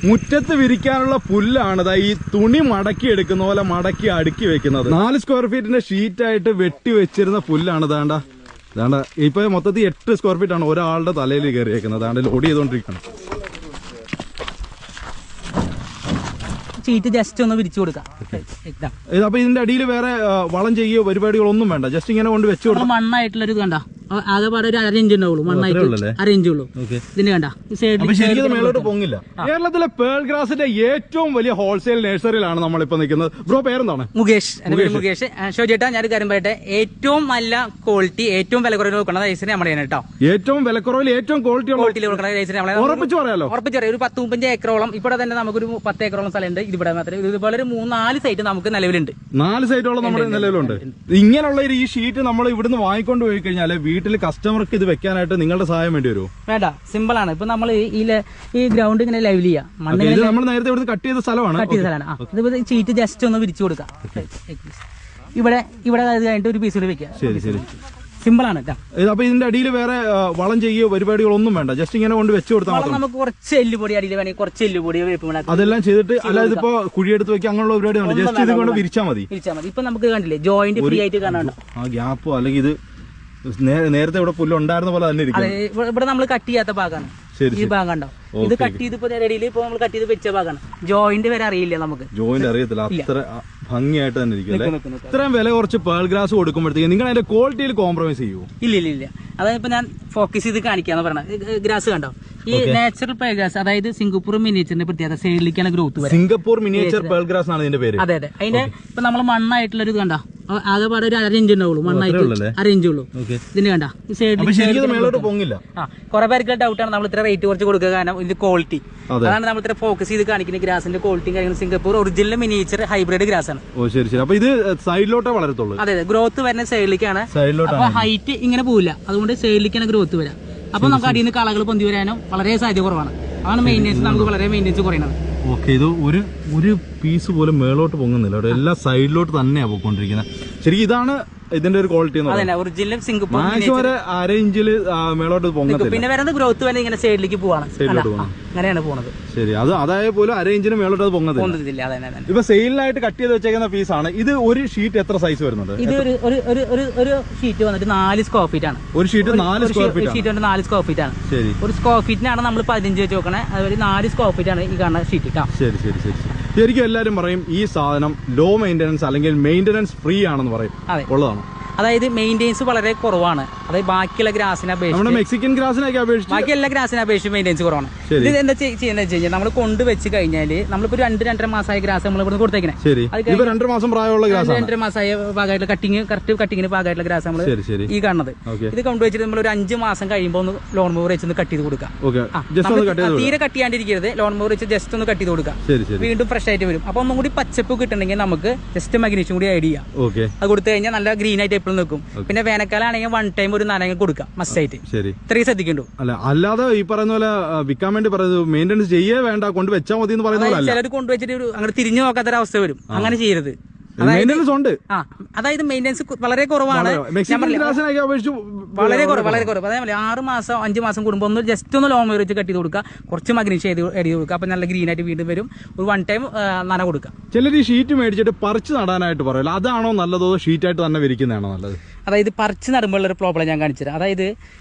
മുറ്റത്ത് വിരിക്കാനുള്ള പുല്ലാണ് ഈ തുണി മടക്കി എടുക്കുന്ന പോലെ മടക്കി അടുക്കി വെക്കുന്നത്. 4 സ്ക്വയർ ഫീറ്റിന്റെ ഷീറ്റായിട്ട് വെട്ടി വെച്ചിരുന്ന പുല്ലാണ്. ഇതാണ്ട ഇപ്പൊ മൊത്തത്തിൽ 8 സ്ക്വയർ ഫീറ്റ് ആണ് ഒരാളുടെ തലയിൽ കയറിയേക്കുന്നത്. അതാണ്ട് ലോഡ് ചെയ്തോണ്ടിരിക്കണം. ഷീറ്റ് ജസ്റ്റ് ഒന്ന് വിരിച്ചു കൊടുക്കാം. അപ്പൊ ഇതിന്റെ അടിയിൽ വേറെ വളം ചെയ്യുകയോ പരിപാടികളൊന്നും വേണ്ട, ജസ്റ്റ് ഇങ്ങനെ കൊണ്ട് വെച്ചു കൊടുക്കാം. മണ്ണായിട്ടുള്ള ഒരു കണ്ട ആകെപ്പാടെ ഒരു 1/2 ഇഞ്ച് ഉണ്ടാവുള്ളൂ, മണ്ണായിട്ട് 1/2 ഇഞ്ച് ഉള്ളൂ. ഇതിന് കണ്ട മേലോട്ട് പൊങ്ങില്ല. കേരളത്തിലെ പേൾ ഗ്രാസിന്റെ ഏറ്റവും വലിയ ഹോൾസെയിൽ നഴ്സറിയിലാണ് നമ്മളിപ്പോ നിൽക്കുന്നത്. ബ്രോ പേരെന്താണ്? മുകേഷ്. മുകേഷ്. ഷോജേട്ടാ ഞാൻ കാര്യം പറയട്ടെ, ഏറ്റവും നല്ല ക്വാളിറ്റി ഏറ്റവും വില കുറവിൽ കൊടുക്കുന്ന നഴ്സറി നമ്മുടെ കേട്ടോ. ഏറ്റവും വിലക്കുറവിൽ ഏറ്റവും ക്വാളിറ്റിയിൽ കൊടുക്കുന്ന നഴ്സറി നമ്മളെ ഉറപ്പിച്ച് പറയാലോ. ഉറപ്പിച്ച് പറയാം. ഒരു 10-35 ഏക്കറോളം ഇവിടെ തന്നെ നമുക്കൊരു 10 ഏക്കറോളം സ്ഥലമുണ്ട്. ഇവിടെ മാത്രമേ ഇതുപോലെ ഒരു 3-4 സൈറ്റ് നമുക്ക് നിലവിലുണ്ട്. 4 സൈറ്റോളം നമ്മുടെ നിലവിലുണ്ട്. ഇങ്ങനെയുള്ള ഈ ഷീറ്റ് നമ്മൾ ഇവിടുന്ന് വാങ്ങിക്കൊണ്ട് പോയി കഴിഞ്ഞാൽ വീട്ടിൽ കസ്റ്റമർക്ക് ഇത് വെക്കാനായിട്ട് നിങ്ങളുടെ സഹായം വേണ്ടി വരുമോ? വേണ്ട, സിമ്പിൾ ആണ്. ഇപ്പൊ നമ്മൾ ഈ ഗ്രൗണ്ട് ഇങ്ങനെ ലെവൽ ചെയ്യാം. നമ്മൾ നേരത്തെ ഇവിടുന്ന് കട്ട് ചെയ്ത സ്ഥലമാണ്. ഇത് ഷീറ്റ് ജസ്റ്റ് ഒന്ന് വിരിച്ചു കൊടുക്കാം. ഇവിടെ കഴിഞ്ഞിട്ട് ഒരു പീസ് കൂടി വെക്കാം. ശരി ശരി, സിമ്പിൾ ആണ്. അപ്പൊ ഇതിന്റെ അടിയിൽ വേറെ വളം ചെയ്യുകയോ പരിപാടികളൊന്നും വേണ്ട, ജസ്റ്റ് ഇങ്ങനെ കൊണ്ട് വെച്ചു കൊടുത്താൽ നമുക്ക് കുറച്ച് എല്ലുപൊടി അടിയിൽ വേണമെങ്കിൽ കുറച്ച് എല്ലുപൊടി അതെല്ലാം ചെയ്തിട്ട്, അല്ലാതെ ഇപ്പൊ കുഴിയെടുത്ത് വെക്കുക അങ്ങനെയുള്ള പരിപാടി ജസ്റ്റ് ഇത് കൊണ്ട് വിരിച്ചാൽ മതി. ഇപ്പൊ നമുക്ക് കണ്ടില്ലേ ജോയിന്റ് ഫ്രീ ആയിട്ട് കാണാൻ ആ ഗ്യാപ്പോ അല്ലെങ്കിൽ ഇത് നേരത്തെ ഇവിടെ പുല്ല് ഉണ്ടായിരുന്ന പോലെ തന്നെ ഇരിക്കും. ഇവിടെ നമ്മൾ കട്ട് ചെയ്യാത്ത ഭാഗമാണ് ഈ ഭാഗം. കണ്ടോ, ഇത് കട്ട് ചെയ്ത് ഇപ്പൊ നമ്മൾ കട്ട് ചെയ്ത് വെച്ച ഭാഗമാണ്. ജോയിന്റ് വരെ അറിയില്ല നമുക്ക്. ജോയിന്റ് അറിയത്തില്ല, അത്ര ഭംഗിയായിട്ട് തന്നെ ഇരിക്കും അല്ലേ. ഇത്രയും വില കുറച്ച് പേൾ ഗ്രാസ് കൊടുക്കുമ്പോഴത്തേക്ക് നിങ്ങൾ അതിന്റെ ക്വാളിറ്റിയിൽ കോംപ്രമൈസ് ചെയ്യുമോ? ഇല്ല. അതായത് ഇപ്പൊ ഞാൻ ഫോക്കസ് ചെയ്ത് കാണിക്കാന്ന് പറഞ്ഞ ഗ്രാസ് കണ്ടോ, ഈ നാച്ചുറൽ പേൾ ഗ്രാസ്, അതായത് സിംഗപ്പൂർ മിനിയേച്ചറിന്റെ പ്രത്യേകത സൈഡിലേക്കാണ് growth. Singapore miniature pearl grass ആണ് ഇതിന്റെ പേര്. അതെ. അതിന്റെ ഇപ്പൊ നമ്മൾ മണ്ണായിട്ടുള്ള ഒരു കണ്ടോ, ആകെപ്പാടെ ഒരു 1/2 ഇഞ്ച് ഉണ്ടാവുള്ളൂ, മണ്ണായിട്ട് 1/2 ഇഞ്ച് ഉള്ളൂ. ഇതിന് കണ്ട മേലോട്ട് പൊങ്ങില്ല. കുറെ പേർക്ക് ഡൗട്ടാണ് നമ്മൾ ഇത്ര റേറ്റ് കുറച്ച് കൊടുക്കുക, കാരണം ഇതിന്റെ ക്വാളിറ്റി. അതാണ് നമ്മൾ ഇത്ര ഫോക്കസ് ചെയ്ത് കാണിക്കുന്ന ഗ്രാസിന്റെ ക്വാളിറ്റിയും കാര്യങ്ങളും. Singapore original miniature hybrid grass ആണ്. അപ്പൊ ഇത് സൈഡിലോട്ടേ വളരത്തുള്ളൂ. അതെ, ഗ്രോത്ത് വരുന്ന സൈഡിലേക്കാണ്. അപ്പൊ ഹൈറ്റ് ഇങ്ങനെ പോവില്ല, അതുകൊണ്ട് സൈഡിലേക്കാണ് ഗ്രോത്ത് വരാം. അപ്പൊ നമുക്ക് അടിയിൽ നിന്ന് കളകൾ പൊന്തി വരാനും വളരെ സാധ്യത കുറവാണ്. അതാണ് മെയിൻ്റെനൻസ്, നമുക്ക് വളരെ മെയിൻ്റെനൻസ് കുറയുന്നത്. ഓക്കെ, ഇത് ഒരു പീസ് പോലും മേളോട്ട് പൊങ്ങുന്നില്ല, അവിടെ എല്ലാം സൈഡിലോട്ട് തന്നെയാണ് പോയിക്കൊണ്ടിരിക്കുന്നത്. ശരിക്കും ഇതാണ് ഇതിന്റെ ഒരു ക്വാളിറ്റി. ഒറിജിനൽ സിംഗപ്പൂർ മാക്സിമം 1/2 ഇഞ്ചിൽ മേളോട്ട് പൊങ്ങത്തില്ല. പിന്നെ വരുന്നത് ഗ്രോത്ത് വരെ ഇങ്ങനെ സൈഡിലേക്ക് പോവാണ്, അങ്ങനെയാണ് പോകുന്നത്. ശരി, അതായത് പോലും 1/2 ഇഞ്ചിന് മേളോട്ട് അത് പൊങ്ങത്തില്ല. ഇപ്പൊ സെയിലിനായിട്ട് കട്ട് ചെയ്ത് വെച്ചേക്കുന്ന പീസാണ് ഇത്. ഒരു ഷീറ്റ് എത്ര സൈസ് വരുന്നുണ്ട്? ഇത് ഒരു ഷീറ്റ് വന്നിട്ട് 4 സ്ക്വയർ ഫീറ്റ് ആണ്. ഒരു sheet 4 square feet sheet 4 square feet ആണ്. ശരി, ഒരു സ്ക്വയർ ഫീറ്റിനാണ് നമ്മൾ 15 വെച്ച് നോക്കണേ. അതുപോലെ 4 സ്ക്വയർ ഫീറ്റ് ആണ് ഈ കാണുന്ന ഷീറ്റ്. ശരി ശരി ശരി. ശരിക്കും എല്ലാരും പറയും ഈ സാധനം ലോ മെയിന്റനൻസ് അല്ലെങ്കിൽ മെയിന്റനൻസ് ഫ്രീ ആണെന്ന് പറയും. ഉള്ളതാണ്. അതായത് മെയിൻ്റെനൻസ് വളരെ കുറവാണ്. അതായത് ബാക്കിയുള്ള ഗ്രാസിനെ അപേക്ഷിച്ച്, മെക്സിക്കൻ ഗ്രാസിനൊക്കെ അപേക്ഷിച്ച് ബാക്കി എല്ലാ ഗ്രാസിനെ അപേക്ഷിച്ച് മെയിൻ്റെനൻസ് കുറവാണ്. ഇത് എന്താ ചെയ്യുന്നത് വെച്ച് കഴിഞ്ഞാൽ നമ്മൾ കൊണ്ടുവച്ച് കഴിഞ്ഞാൽ നമ്മളിപ്പോ 2-2.5 മാസമായ ഗ്രാസ് നമ്മൾ ഇവിടെ കൊടുത്തേക്കണേ. 2 മാസം പ്രായമുള്ള ഗ്രാസ്, 2 മാസമായ ഭാഗമായിട്ടുള്ള കട്ടിങ്ങിന് ഭാഗമായിട്ടുള്ള ഗ്രാസ് നമ്മൾ ഈ കാണുന്നത്. ഇത് കൊണ്ടുവച്ചിട്ട് നമ്മൾ ഒരു 5 മാസം കഴിയുമ്പോൾ ഒന്ന് ലോൺ മൂവർ വെച്ച് കട്ട് ചെയ്ത് കൊടുക്കാം. തീരെ കട്ട് ചെയ്യാണ്ടിരിക്കരുത്, ലോൺ മൂവർ വെച്ച് ജസ്റ്റ് ഒന്ന് കട്ട് ചെയ്ത് കൊടുക്കാം. വീണ്ടും ഫ്രഷ് ആയിട്ട് വരും. അപ്പൊ ഒന്നും കൂടി പച്ചപ്പ് കിട്ടണമെങ്കിൽ നമുക്ക് ജസ്റ്റ് മഗ്നീഷ്യം കൂടി ആഡ് ചെയ്യാം. അത് കൊടുത്തു കഴിഞ്ഞാൽ നല്ല ഗ്രീൻ ആയിട്ട് എപ്പോഴും നിൽക്കും. പിന്നെ വേനൽക്കാലം ആണെങ്കിൽ 1 ടൈം ഒരു നനങ്ങ കൊടുക്കാം മസ്റ്റ് ആയിട്ട്. ഇത്രയും ശ്രദ്ധിക്കണ്ടു. അല്ലാതെ ഈ പറയുന്ന പോലെ വിൽക്കാൻ വേണ്ടി പറയുന്നത് മെയിൻ്റെനൻസ് ചെയ്യേ വേണ്ട, കൊണ്ട് വെച്ചാൽ മതി എന്ന് പറയുന്നത്. ചിലർ കൊണ്ടുവച്ചിട്ട് അങ്ങനെ തിരിഞ്ഞു നോക്കാത്തൊരവസ്ഥ വരും. അങ്ങനെ ചെയ്യരുത്. അതായത് മെയിൻ്റെനൻസ് വളരെ കുറവാണ്, വളരെ കുറവ്. അതേപോലെ 6 മാസം 5 മാസം കൂടുമ്പോൾ ഒന്ന് ജസ്റ്റ് ഒന്ന് ലോൺ വെച്ച് കട്ട് ചെയ്ത് കൊടുക്കുക, കുറച്ച് മഗ്നീഷ്യം എഴുതി കൊടുക്കുക. അപ്പൊ നല്ല ഗ്രീൻ ആയിട്ട് വീണ്ടും വരും. ഒരു 1 ടൈം നന കൊടുക്കുക. ചിലർ ഈ ഷീറ്റ് മേടിച്ചിട്ട് പറിച്ച് നടാനായിട്ട് പറയില്ല, അതാണോ നല്ലതോ ഷീറ്റായിട്ട് തന്നെ വിരിക്കുന്നതാണോ നല്ലത്? അതായത് പറിച്ച് നടുമ്പോൾ ഒരു പ്രോബ്ലം ഞാൻ കാണിച്ചത്. അതായത്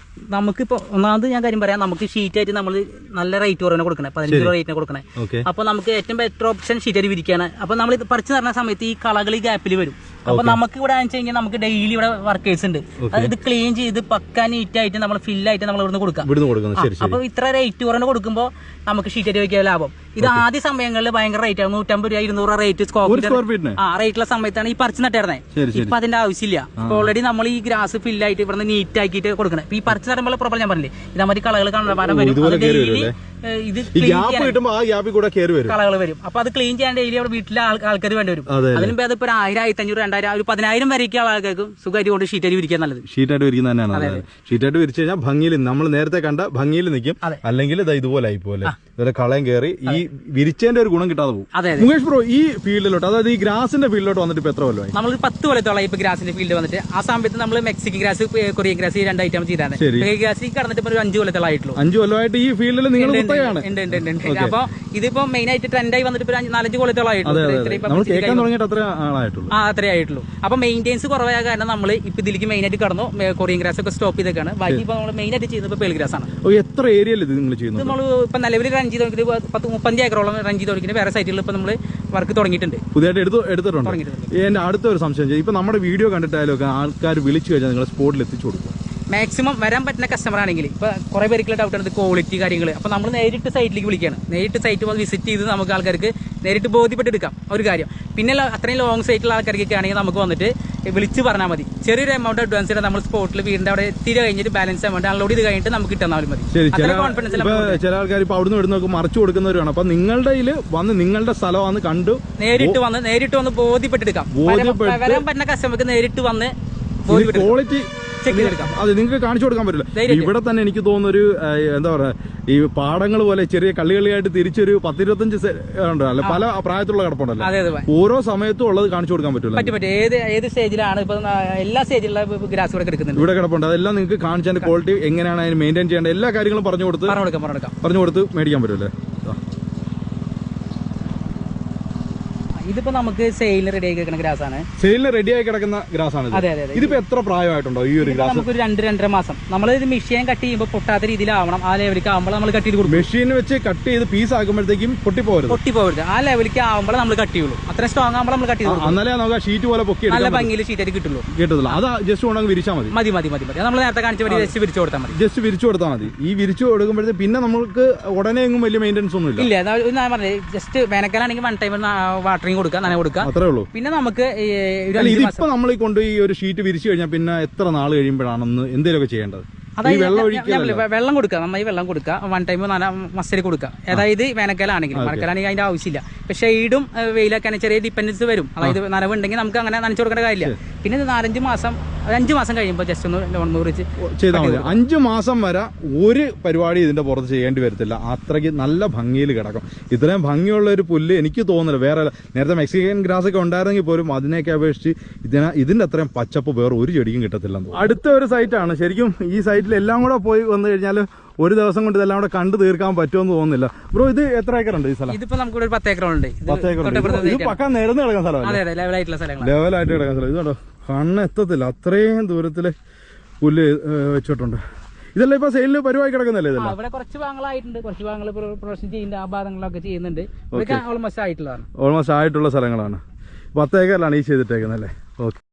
നമുക്കിപ്പോൾ ഒന്നാമത് ഞാൻ കാര്യം പറയാം, നമുക്ക് ഷീറ്റായിട്ട് നമ്മൾ നല്ല റേറ്റ് കുറവിന് കൊടുക്കണേ, 15 രൂപ റേറ്റിന് കൊടുക്കണേ. അപ്പൊ നമുക്ക് ഏറ്റവും ബെറ്റർ ഓപ്ഷൻ ഷീറ്റായിട്ട് വിരിക്കാണ്. അപ്പൊ നമ്മൾ ഇത് പറിച്ച് നടന്ന സമയത്ത് ഈ കളകൾ ഈ ഗ്യാപ്പിൽ വരും. അപ്പൊ നമുക്ക് ഇവിടെ വെച്ച് കഴിഞ്ഞാൽ നമുക്ക് ഡെയിലി ഇവിടെ വർക്കേഴ്സ് ഉണ്ട്. ഇത് ക്ലീൻ ചെയ്ത് പക്കാ നീറ്റ് ആയിട്ട് നമ്മൾ ഫില്ലായിട്ട് നമ്മൾ ഇവിടുന്ന് കൊടുക്കാം. അപ്പൊ ഇത്ര റേറ്റ് കുറവിന് കൊടുക്കുമ്പോൾ നമുക്ക് ഷീറ്റായിട്ട് വയ്ക്കാൻ ലാഭം. ഇത് ആദ്യ സമയങ്ങളിൽ ഭയങ്കര റേറ്റ് ആണ്, 150 രൂപ 200 രൂപ റേറ്റ് റേറ്റുള്ള സമയത്താണ് ഈ പറിച്ച് നട്ടിരുന്നത്. ഇപ്പൊ അതിന്റെ ആവശ്യമില്ല. ഓൾറെഡി നമ്മൾ ഈ ഗ്രാസ് ഫില്ലായിട്ട് ഇവിടുന്ന് നീറ്റ് ആക്കിയിട്ട് കൊടുക്കണം. ഇപ്പൊ ഈ പറിച്ച് നടുമ്പോൾ പ്രോബ്ലം ഞാൻ പറഞ്ഞില്ലേ, ഇതേമാതിരി കളകൾ കാണാൻ വരും. ഇത് കളകൾ വരും. അപ്പൊ അത് ക്ലീൻ ചെയ്യാൻ ഡെയിലി അവിടെ വീട്ടിലെ ആൾക്കാർ വേണ്ടി വരും. അതിനും ഭേദം ഇപ്പൊ 1000, 1500, 2000, ഒരു 10,000 വരെയൊക്കെ ആൾക്കാർക്കും സുഖമായിട്ട് കൊണ്ട് ഷീറ്റായിട്ട് വിരിക്കാൻ നല്ലത്. ഷീറ്റായിട്ട് വിരിക്കുന്നത് തന്നെയാണ്. ഷീറ്റായിട്ട് വിരിച്ചു കഴിഞ്ഞാൽ ഭംഗിയിൽ നമ്മൾ നേരത്തെ കണ്ട ഭംഗിയിൽ നിൽക്കും. അല്ലെങ്കിൽ ഇതുപോലെ ആയിപ്പോലെ ഇവരെ കളയും കയറി ഈ വിരിച്ചതിന്റെ ഒരു ഗുണം കിട്ടാതെ പോകും. അതെ മുകേഷ് ബ്രോ, ഈ ഫീൽഡിലോട്ട് അതായത് ഈ ഗ്രാസിന്റെ ഫീൽഡിലോട്ട് വന്നിട്ട് ഇപ്പൊ എത്ര കൊല്ലമായി? നമ്മൾ 10 കൊല്ലത്തോളം ഇപ്പൊ ഗ്രാസിന്റെ ഫീൽഡ് വന്നിട്ട്. ആ സമയത്ത് നമ്മൾ മെക്സിക്കൻ ഗ്രാസ്, കൊറിയൻ ഗ്രാസ്, ഈ 2 ഐറ്റം ചെയ്താണ്. ഗ്രാസ് കടന്നിട്ട് ഒരു 5 കൊല്ലത്തോളായിട്ടുള്ളൂ. 5 കൊല്ലമായിട്ട് ഈ ഫീൽഡിൽ നിങ്ങൾ കുത്തകയാണ്. അപ്പൊ ഇതിപ്പോ മെയിൻ ആയിട്ട് ട്രെൻഡായി വന്നിട്ട് 4-5 കൊല്ലത്തോളായിട്ടുള്ളൂ. കേൾക്കാൻ തുടങ്ങിയിട്ട് അത്ര ആളായിട്ടുള്ളൂ. അത്രേ ആയിട്ടുള്ളൂ. അപ്പൊ മെയിൻറ്റെയിൻസ് കുറവായ കാരണം നമ്മൾ ഇപ്പൊ ഇതിലേക്ക് മെയിൻ ആയിട്ട് കടന്നു. കൊറിയൻ ഗ്രാസ് ഒക്കെ സ്റ്റോപ്പ് ചെയ്തേക്കാണ്. ബാക്കി ഇപ്പൊ നമ്മൾ മെയിൻ ആയിട്ട് ചെയ്യുന്നത് പേൾ ഗ്രാസ് ആണ്. എത്ര ഏരിയയിൽ ഇത് നിങ്ങൾ ചെയ്യുന്നത്? നമ്മൾ ഇപ്പൊ നിലവിൽ റൺ ചെയ്ത് നോക്കിയിട്ട് 35 ഏക്കറോളം റൺ ചെയ്ത് നോക്കിയിട്ട് വേറെ സൈറ്റുകളിൽ ഇപ്പൊ നമ്മൾ വർക്ക് തുടങ്ങിയിട്ടുണ്ട്. പുതിയതായിട്ട് എടുത്തിട്ടുണ്ട്. എന്റെ അടുത്ത ഒരു സംശയം, ഇപ്പൊ നമ്മുടെ വീഡിയോ കണ്ടിട്ടായാലും ആൾക്കാർ വിളിച്ചു കഴിഞ്ഞാൽ നിങ്ങൾ സ്പോട്ടിൽ എത്തിച്ചു കൊടുക്കും? മാക്സിമം വരാൻ പറ്റുന്ന കസ്റ്റമർ ആണെങ്കിൽ ഇപ്പൊ കുറെ പേർക്കുള്ള ഡൗട്ട് ആണ് ക്വാളിറ്റി കാര്യങ്ങൾ. അപ്പൊ നമ്മൾ നേരിട്ട് സൈറ്റിലേക്ക് വിളിക്കുകയാണ്. നേരിട്ട് സൈറ്റ് വിസിറ്റ് ചെയ്ത് നമുക്ക് ആൾക്കാർക്ക് നേരിട്ട് ബോധ്യപ്പെട്ടെടുക്കാം ഒരു കാര്യം. പിന്നെ അത്രയും ലോങ് സൈറ്റുള്ള ആൾക്കാർക്കൊക്കെ ആണെങ്കിൽ നമുക്ക് വന്നിട്ട് വിളിച്ച് പറഞ്ഞാൽ മതി. ചെറിയൊരു എമൗണ്ട് അഡ്വാൻസ് ചെയ്താൽ നമ്മൾ സ്പോട്ടിൽ വീടിന്റെ അവിടെ എത്തിയിട്ട് കഴിഞ്ഞിട്ട് ബാലൻസ് എമൗണ്ട് അൺലോഡ് ചെയ്ത് കഴിഞ്ഞിട്ട് നമുക്ക് കിട്ടുന്നാൽ മതി. കോൺഫിഡൻസ്. ചില ആൾക്കാർ ഇപ്പൊ അവിടുന്ന് ഇവിടുന്ന് മറിച്ചു കൊടുക്കുന്നവരാണ്. അപ്പൊ നിങ്ങളുടെ വന്ന് നിങ്ങളുടെ സ്ഥലമാണ് കണ്ടു നേരിട്ട് വന്ന് ബോധ്യപ്പെട്ടെടുക്കാം. വരാൻ പറ്റുന്ന കസ്റ്റമർക്ക് നേരിട്ട് വന്ന് ക്വാളിറ്റി അതെ നിങ്ങൾക്ക് കാണിച്ചു കൊടുക്കാൻ പറ്റില്ല. ഇവിടെ തന്നെ എനിക്ക് തോന്നുന്ന ഒരു എന്താ പറയാ, ഈ പാടങ്ങൾ പോലെ ചെറിയ കള്ളികളിയായിട്ട് തിരിച്ചൊരു 10-25 ഉണ്ടല്ലോ, പല പ്രായത്തിലുള്ള കിടപ്പുണ്ടല്ലോ. ഓരോ സമയത്തും ഉള്ളത് കാണിച്ചു കൊടുക്കാൻ പറ്റില്ല. ഏത് സ്റ്റേജിലാണ് ഇപ്പൊ എല്ലാ സ്റ്റേജിലുള്ള ഗ്രാസ് ഇവിടെ കിടക്കുന്നുണ്ട്. ഇവിടെ കിടപ്പുണ്ട്. അതെല്ലാം നിങ്ങൾക്ക് കാണിച്ചാൽ ക്വാളിറ്റി എങ്ങനെയാണ് അതിന് മെയിൻറ്റെയിൻ ചെയ്യേണ്ട എല്ലാ കാര്യങ്ങളും പറഞ്ഞു കൊടുത്ത് മേടിക്കാൻ പറ്റില്ലേ? ഇതിപ്പോ നമുക്ക് സെയിലിന് റെഡി ആയി കിടക്കുന്ന ഗ്രാസ് ആണ്. സെയിലിന് റെഡി ആയി കിടക്കുന്ന ഗ്രാസ് ആണ്. അതെ. ഇതിപ്പോ എത്ര പ്രായമായിട്ടുണ്ടോ ഈ ഒരു ഗ്രാസ്? നമുക്ക് 2-2.5 മാസം. നമ്മൾ ഇത് മെഷീൻ കട്ട് ചെയ്യുമ്പോൾ പൊട്ടാത്ത രീതിയിലാവണം. ആ ലെവലിലേക്ക് ആവുമ്പോൾ നമ്മൾ കട്ട് ചെയ്ത് കൊടുക്കും. മെഷീൻ വെച്ച് കട്ട് ചെയ്ത് പീസ് ആക്കുമ്പോഴത്തേക്കും പൊട്ടിപ്പോകരുത്. ആ ലെവലിലേക്ക് ആവുമ്പോൾ നമ്മൾ കട്ട് ചെയ്യുള്ളൂ. അത്ര സ്ട്രോങ് ആവുമ്പോൾ നമ്മൾ കട്ട് ചെയ്ത് എന്നാലേ നമുക്ക് ഷീറ്റ് പോലെ പൊക്കി നല്ല ഭംഗിയിൽ ഷീറ്റായിട്ട് കിട്ടുള്ളൂ. അത് ജസ്റ്റ് കൊണ്ടങ്ങ് വിരിച്ചാൽ മതി. നമ്മൾ നേരത്തെ കാണിച്ച പോലെ ജസ്റ്റ് വിരിച്ചു കൊടുത്താൽ മതി. ഈ വിരിച്ചു കൊടുക്കുമ്പോഴത്തേക്ക് പിന്നെ നമുക്ക് ഉടനെ എങ്ങും വലിയ മെയിൻ്റെനൻസ് ഒന്നും ഇല്ല. ഞാൻ പറഞ്ഞത് ജസ്റ്റ് വേനൽക്കാലാണെങ്കിൽ 1 ടൈം വാട്ടറിങ് കൊടുക്കുക, നനവ് കൊടുക്കുക. അത്രേ ഉള്ളൂ. പിന്നെ നമുക്ക് ഇതിപ്പോ നമ്മൾ കൊണ്ട് ഈ ഒരു ഷീറ്റ് വിരിച്ചു കഴിഞ്ഞാൽ പിന്നെ എത്ര നാൾ കഴിയുമ്പോഴാണെന്ന് എന്തെങ്കിലുമൊക്കെ ചെയ്യേണ്ടത്? വെള്ളം കൊടുക്കുക, നന്നായി വെള്ളം കൊടുക്കുക. 1 ടൈം മസ്റ്ററി കൊടുക്കുക. അതായത് വേനൽക്കാലാണെങ്കിൽ. മഴക്കാലാണെങ്കിൽ അതിന്റെ ആവശ്യമില്ല. ഇപ്പൊ ഷെയ്ഡും വെയിലൊക്കെ ചെറിയ ഡിപ്പെൻഡൻസ് വരും. അതായത് നനവുണ്ടെങ്കിൽ നമുക്ക് അങ്ങനെ നനച്ചു കൊടുക്കേണ്ട കാര്യമില്ല. പിന്നെ 4-5 മാസം 5 മാസം കഴിയുമ്പോൾ ജസ്റ്റ് ഒന്ന് ലോൺ മുറിച്ച് ചെയ്താൽ മതി. 5 മാസം വരെ ഒരു പരിപാടി ഇതിന്റെ പുറത്ത് ചെയ്യേണ്ടി വരത്തില്ല. അത്രയ്ക്ക് നല്ല ഭംഗിയിൽ കിടക്കും. ഇത്രയും ഭംഗിയുള്ള ഒരു പുല്ല് എനിക്ക് തോന്നുന്നില്ല വേറെ. നേരത്തെ മെക്സിക്കൻ ഗ്രാസ് ഒക്കെ ഉണ്ടായിരുന്നെങ്കിൽ പോലും അതിനെയൊക്കെ അപേക്ഷിച്ച് ഇതിന്റെ അത്രയും പച്ചപ്പ് വേറെ ഒരു ചെടിക്കും കിട്ടത്തില്ല. അടുത്ത ഒരു സൈറ്റാണ്. ശരിക്കും ഈ സൈറ്റിൽ എല്ലാം കൂടെ പോയി വന്നു കഴിഞ്ഞാൽ ഒരു ദിവസം കൊണ്ട് ഇതെല്ലാം കൂടെ കണ്ടു തീർക്കാൻ പറ്റുമെന്ന് തോന്നുന്നില്ല. ബ്രോ, ഇത് എത്ര ഏക്കറുണ്ട് ഈ സ്ഥലം? ഇതിപ്പോ നമുക്ക് 10 ഏക്കറുണ്ട്. 10 ഏക്കറുണ്ട്. ഇത് പക്ക നിരന്ന് കിടക്കുന്ന സ്ഥലമാണ്. ലെവലായിട്ട് കിടക്കുന്ന സ്ഥലം. ഇതുണ്ടോ, കണ്ണെത്തത്തില്ല അത്രയും ദൂരത്തില് പുല്ല് വെച്ചിട്ടുണ്ട്. ഇതെല്ലാം ഇപ്പൊ സെയിലിന് പരിപാടി കിടക്കുന്നല്ലേ? ഇതെല്ലാം ഇവിടെ കുറച്ച് ഭാഗങ്ങളായിട്ടുണ്ട്. കുറച്ച് ഭാഗങ്ങൾ പ്രൊഡക്ഷൻ ചെയ്യുന്ന ആ ഭാഗങ്ങളൊക്കെ ചെയ്യുന്നുണ്ട്. ഓൾമോസ്റ്റ് ആയിട്ടുള്ള സ്ഥലങ്ങളാണ്. 10 ഏക്കറിലാണ് ഈ ചെയ്തിട്ടേക്കുന്നത് അല്ലേ? ഓക്കെ.